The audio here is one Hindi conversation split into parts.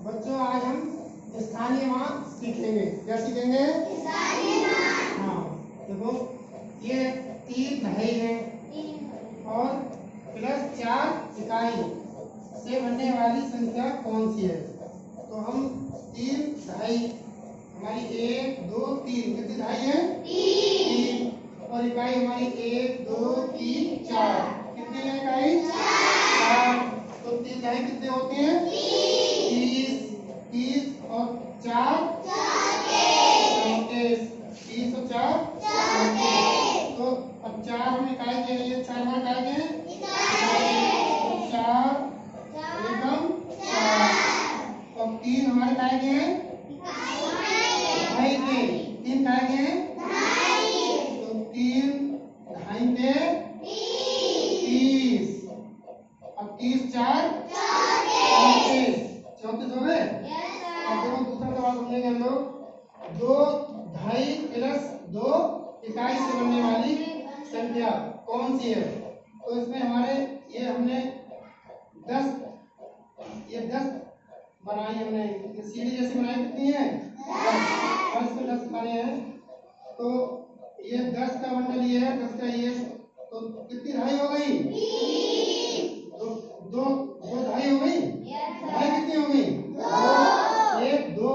बच्चों आज हम स्थानीय मान सीखेंगे। क्या सीखेंगे? स्थानीय मान। हाँ देखो, ये 3 ढाई है और प्लस 4 इकाई से बनने वाली संख्या कौन सी है? तो हम 3 ढाई, हमारी 1 2 3, कितनी ढाई है? 3। और इकाई हमारी 1 2 3 4, कितनी है इकाई? 4। तो 3 ढाई कितने होते हैं? 30। 30 और 4 34। 30 और 4 34। तो अब 4 हम इकाई के लिए 4 बार इकाई के हैं, 4 एकम 4। और 3 हमारे इकाई के हैं, ढाई के। 3 इकाई के हैं, तो 3 ढाई के 30। अब 30 4 34। 34 हो गए। अब देखो दूसरा सवाल समझेंगे हम लोग। 2 ढाई प्लस 2 इकाई से बनने वाली संख्या कौन सी है? तो इसमें हमारे ये हमने 10 बनाई, हमने ये सीढ़ी जैसी बनाई, कितनी है? 10। और इसमें 10 बने हैं, तो ये 10 का बंडल ये है, 10 का ये, तो कितनी ढाई हो गई? तो दो ढाई हो गई। ढाई कितनी हो गई? 2 1 2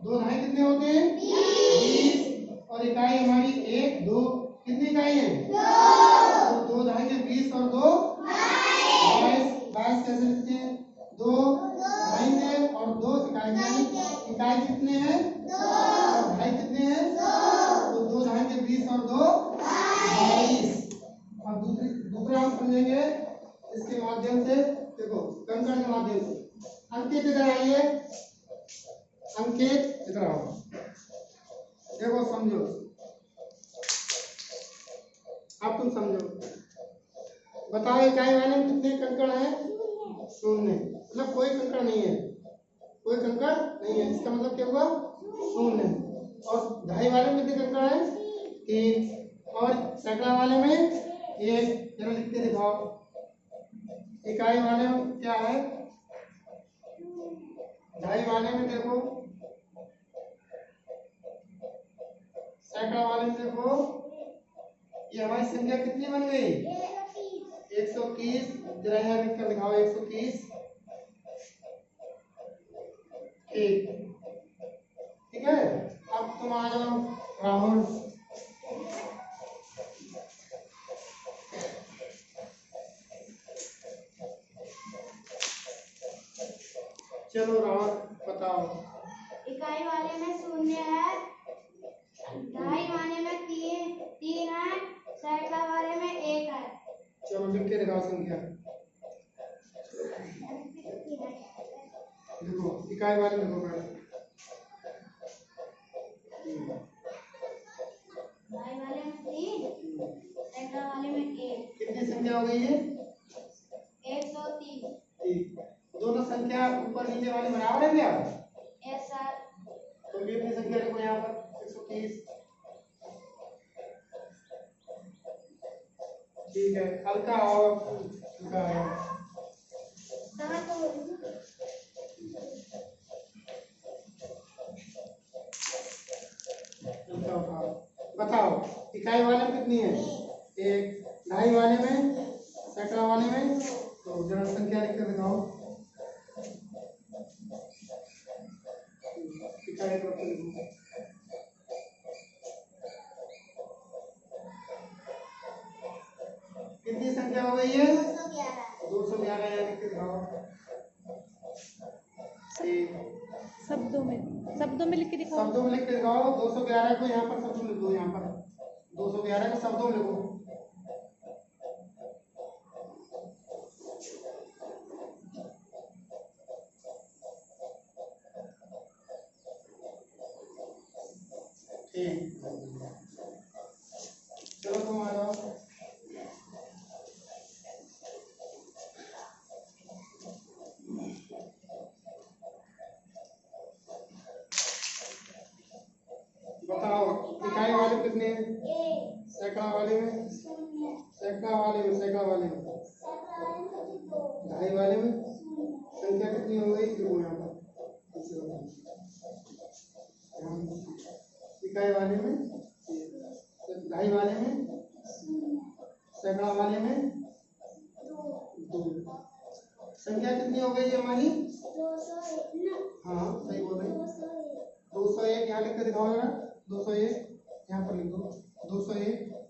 2 ढाई कितने होते हैं? 20। और इकाई हमारी 1 2, कितनी इकाई है? 2। तो 2 ढाई के 20 और 2 22। 22 कैसे लिखते हैं? 2 ढाई के और 2 इकाई के। इकाई कितने हैं? 2। और ढाई कितने हैं? 2। तो 2 ढाई के 20 और 2 22। अब दूसरा हम समझेंगे इसके माध्यम से। देखो कंकड़ के माध्यम से। अंकित इधर आइए, अंकित इधर आओ। देखो समझो, अब तुम समझो, बताओ इकाई वाले में कितने कंकड़ हैं? 0। मतलब कोई कंकड़ नहीं है, कोई कंकड़ नहीं है, इसका मतलब क्या हुआ? 0। और ढाई वाले में कितने कंकड़ हैं? 3। और सैकड़ा वाले में 1। जरा लिख के दिखाओ। इकाई वाले में क्या है? ढाई वाले में देखो, सैकड़ा वाले में देखो, ये हमारी संख्या कितनी बन गई? 130। जरा यहाँ लिख कर दिखाओ, 130। ठीक है। अब तुम आ जाओ राहुल। चलो राहुल बताओ। इकाई वाले में 0 है, ढाई वाले में 3 है, सैकड़ा वाले में 1 है। चलो लिख के दिखाओ संख्या। देखो इकाई वाले में देखो पहले। ढाई वाले में 3, सैकड़ा वाले में 1। कितनी संख्या हो गई है? 130। ठीक। दोनों संख्या ऊपर नीचे वाली बराबर है क्या? Yes sir. तो भी अपनी संख्या लिखो यहाँ पर 130। ठीक है, हल्का और हल्का है। बताओ इकाई वाले में कितनी है? 1। ढाई वाले में, सैकड़ा वाले में, तो जरा संख्या लिख कर दिखाओ। इकाई तरफ से लिखो। कितनी संख्या हो गई है? 211। यहाँ लिख के दिखाओ। शब्दों में लिख के दिखाओ। शब्दों में लिख के दिखाओ। 211 को यहाँ पर शब्दों में लिख दो। यहाँ पर 211 को शब्दों में लिखो। ठीक, चलो तुम आ जाओ। बताओ इकाई वाले कितने हैं? 1। सैकड़ा वाले में? 0। सैकड़ा वाले में, सैकड़ा वाले में, ढाई वाले में संख्या कितनी हो गई? देखो यहाँ पर इकाई वाले में, दहाई वाले में, सैकड़ा वाले में 2। संख्या कितनी हो गई है हमारी? हाँ सही बोल रहे हैं। 201 यहाँ लिख के दिखाओ जरा। 201 यहाँ पर लिख दो। 201